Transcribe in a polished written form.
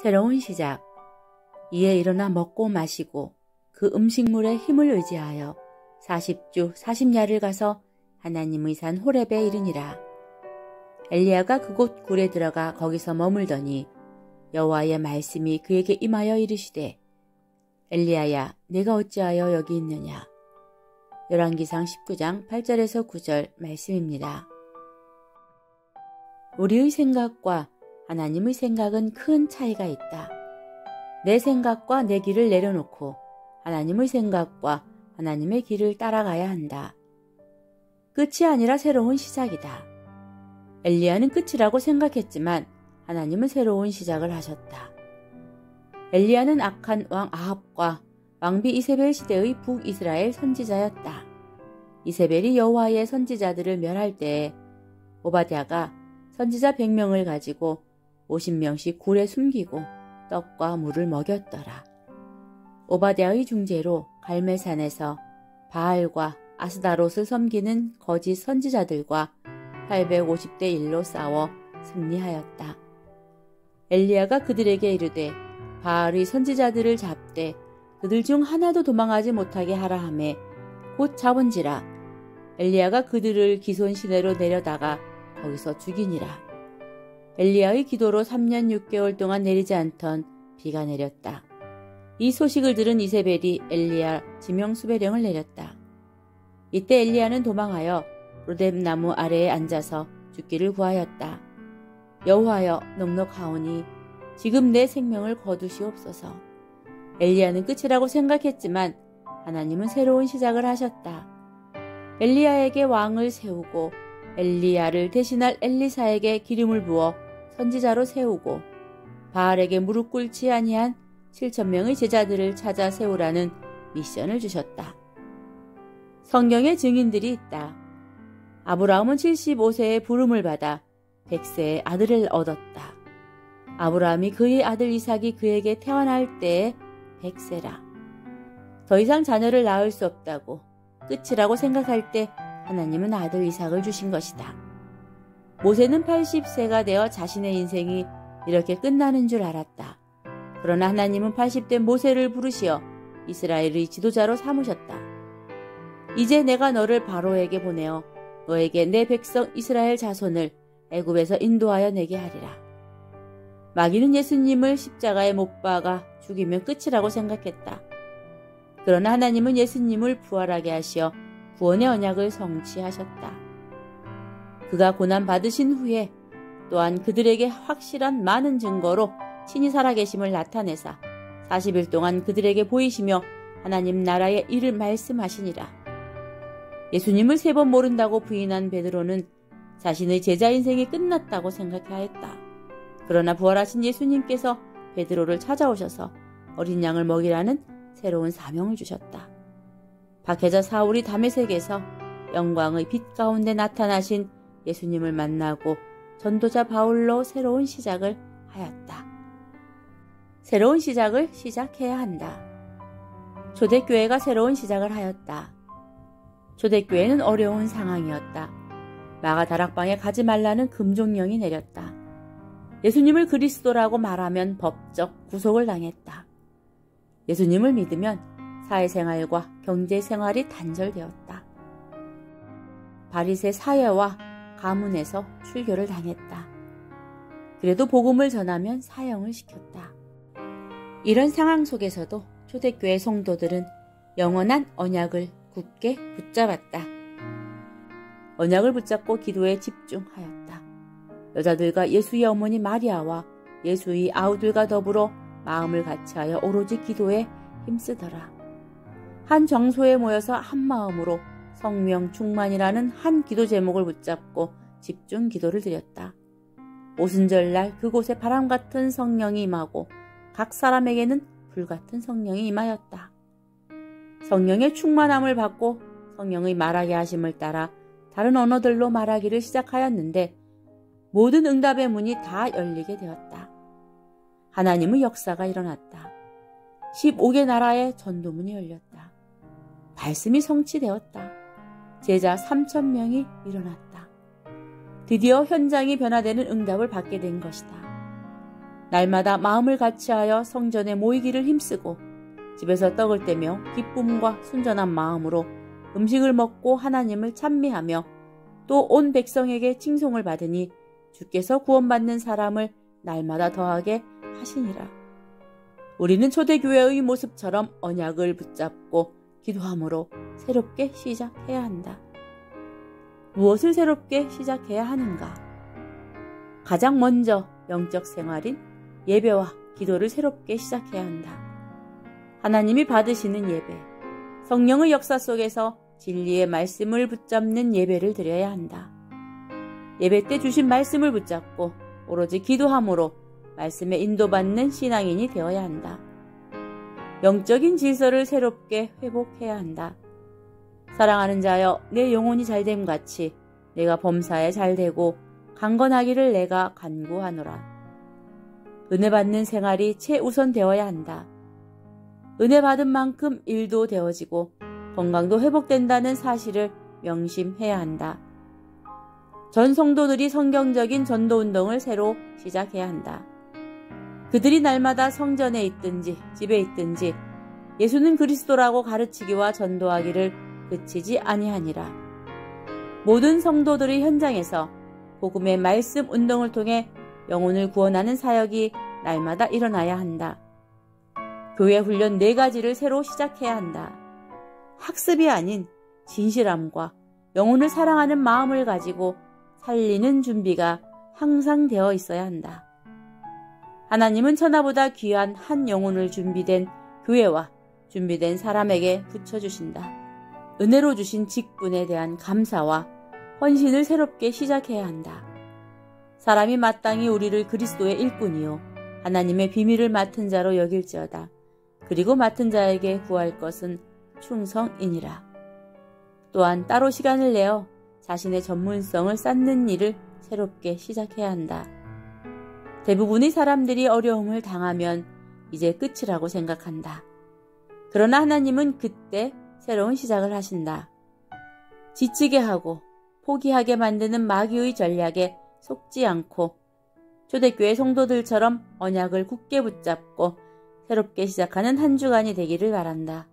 새로운 시작. 이에 일어나 먹고 마시고 그 음식물에 힘을 의지하여 40주 40야를 가서 하나님의 산 호렙에 이르니라. 엘리야가 그곳 굴에 들어가 거기서 머물더니 여호와의 말씀이 그에게 임하여 이르시되 엘리야야 내가 어찌하여 여기 있느냐. 열왕기상 19장 8절에서 9절 말씀입니다. 우리의 생각과 하나님의 생각은 큰 차이가 있다. 내 생각과 내 길을 내려놓고 하나님의 생각과 하나님의 길을 따라가야 한다. 끝이 아니라 새로운 시작이다. 엘리야는 끝이라고 생각했지만 하나님은 새로운 시작을 하셨다. 엘리야는 악한 왕 아합과 왕비 이세벨 시대의 북이스라엘 선지자였다. 이세벨이 여호와의 선지자들을 멸할 때에 오바댜가 선지자 100명을 가지고 50명씩 굴에 숨기고 떡과 물을 먹였더라. 오바댜의 중재로 갈멜산에서 바알과 아스다롯을 섬기는 거짓 선지자들과 850대 1로 싸워 승리하였다. 엘리야가 그들에게 이르되 바알의 선지자들을 잡되 그들 중 하나도 도망하지 못하게 하라 하매 곧 잡은지라. 엘리야가 그들을 기손 시내로 내려다가 거기서 죽이니라. 엘리야의 기도로 3년 6개월 동안 내리지 않던 비가 내렸다. 이 소식을 들은 이세벨이 엘리야 지명수배령을 내렸다. 이때 엘리야는 도망하여 로뎀나무 아래에 앉아서 죽기를 구하였다. 여호와여 넉넉하오니 지금 내 생명을 거두시옵소서. 엘리야는 끝이라고 생각했지만 하나님은 새로운 시작을 하셨다. 엘리야에게 왕을 세우고 엘리야를 대신할 엘리사에게 기름을 부어 선지자로 세우고 바알에게 무릎 꿇지 아니한 7,000명의 제자들을 찾아 세우라는 미션을 주셨다. 성경에 증인들이 있다. 아브라함은 75세에 부름을 받아 100세에 아들을 얻었다. 아브라함이 그의 아들 이삭이 그에게 태어날 때에 100세라. 더 이상 자녀를 낳을 수 없다고 끝이라고 생각할 때 하나님은 아들 이삭을 주신 것이다. 모세는 80세가 되어 자신의 인생이 이렇게 끝나는 줄 알았다. 그러나 하나님은 80대 모세를 부르시어 이스라엘의 지도자로 삼으셨다. 이제 내가 너를 바로에게 보내어 너에게 내 백성 이스라엘 자손을 애굽에서 인도하여 내게 하리라. 마귀는 예수님을 십자가에 못 박아 죽이면 끝이라고 생각했다. 그러나 하나님은 예수님을 부활하게 하시어 구원의 언약을 성취하셨다. 그가 고난받으신 후에 또한 그들에게 확실한 많은 증거로 친히 살아계심을 나타내사 40일 동안 그들에게 보이시며 하나님 나라의 일을 말씀하시니라. 예수님을 3번 모른다고 부인한 베드로는 자신의 제자 인생이 끝났다고 생각하였다. 그러나 부활하신 예수님께서 베드로를 찾아오셔서 어린 양을 먹이라는 새로운 사명을 주셨다. 박해자 사울이 다메섹에서 영광의 빛 가운데 나타나신 예수님을 만나고 전도자 바울로 새로운 시작을 하였다. 새로운 시작을 시작해야 한다. 초대교회가 새로운 시작을 하였다. 초대교회는 어려운 상황이었다. 마가 다락방에 가지 말라는 금종령이 내렸다. 예수님을 그리스도라고 말하면 법적 구속을 당했다. 예수님을 믿으면 사회생활과 경제생활이 단절되었다. 바리새 사회와 가문에서 출교를 당했다. 그래도 복음을 전하면 사형을 시켰다. 이런 상황 속에서도 초대교회 성도들은 영원한 언약을 굳게 붙잡았다. 언약을 붙잡고 기도에 집중하였다. 여자들과 예수의 어머니 마리아와 예수의 아우들과 더불어 마음을 같이하여 오로지 기도에 힘쓰더라. 한 장소에 모여서 한 마음으로 성령 충만이라는 한 기도 제목을 붙잡고 집중 기도를 드렸다. 오순절날 그곳에 바람 같은 성령이 임하고 각 사람에게는 불 같은 성령이 임하였다. 성령의 충만함을 받고 성령의 말하게 하심을 따라 다른 언어들로 말하기를 시작하였는데 모든 응답의 문이 다 열리게 되었다. 하나님의 역사가 일어났다. 15개 나라의 전도문이 열렸다. 말씀이 성취되었다. 제자 3,000명이 일어났다. 드디어 현장이 변화되는 응답을 받게 된 것이다. 날마다 마음을 같이하여 성전에 모이기를 힘쓰고 집에서 떡을 떼며 기쁨과 순전한 마음으로 음식을 먹고 하나님을 찬미하며 또 온 백성에게 칭송을 받으니 주께서 구원받는 사람을 날마다 더하게 하시니라. 우리는 초대교회의 모습처럼 언약을 붙잡고 기도함으로 새롭게 시작해야 한다. 무엇을 새롭게 시작해야 하는가? 가장 먼저 영적 생활인 예배와 기도를 새롭게 시작해야 한다. 하나님이 받으시는 예배, 성령의 역사 속에서 진리의 말씀을 붙잡는 예배를 드려야 한다. 예배 때 주신 말씀을 붙잡고 오로지 기도함으로 말씀에 인도받는 신앙인이 되어야 한다. 영적인 질서를 새롭게 회복해야 한다. 사랑하는 자여, 내 영혼이 잘됨 같이 내가 범사에 잘되고 강건하기를 내가 간구하노라. 은혜 받는 생활이 최우선 되어야 한다. 은혜 받은 만큼 일도 되어지고 건강도 회복된다는 사실을 명심해야 한다. 전 성도들이 성경적인 전도운동을 새로 시작해야 한다. 그들이 날마다 성전에 있든지 집에 있든지 예수는 그리스도라고 가르치기와 전도하기를 그치지 아니하니라. 모든 성도들의 현장에서 복음의 말씀 운동을 통해 영혼을 구원하는 사역이 날마다 일어나야 한다. 교회 훈련 4가지를 새로 시작해야 한다. 학습이 아닌 진실함과 영혼을 사랑하는 마음을 가지고 살리는 준비가 항상 되어 있어야 한다. 하나님은 천하보다 귀한 한 영혼을 준비된 교회와 준비된 사람에게 붙여주신다. 은혜로 주신 직분에 대한 감사와 헌신을 새롭게 시작해야 한다. 사람이 마땅히 우리를 그리스도의 일꾼이요 하나님의 비밀을 맡은 자로 여길지어다. 그리고 맡은 자에게 구할 것은 충성이니라. 또한 따로 시간을 내어 자신의 전문성을 쌓는 일을 새롭게 시작해야 한다. 대부분의 사람들이 어려움을 당하면 이제 끝이라고 생각한다. 그러나 하나님은 그때 새로운 시작을 하신다. 지치게 하고 포기하게 만드는 마귀의 전략에 속지 않고 초대교회 성도들처럼 언약을 굳게 붙잡고 새롭게 시작하는 한 주간이 되기를 바란다.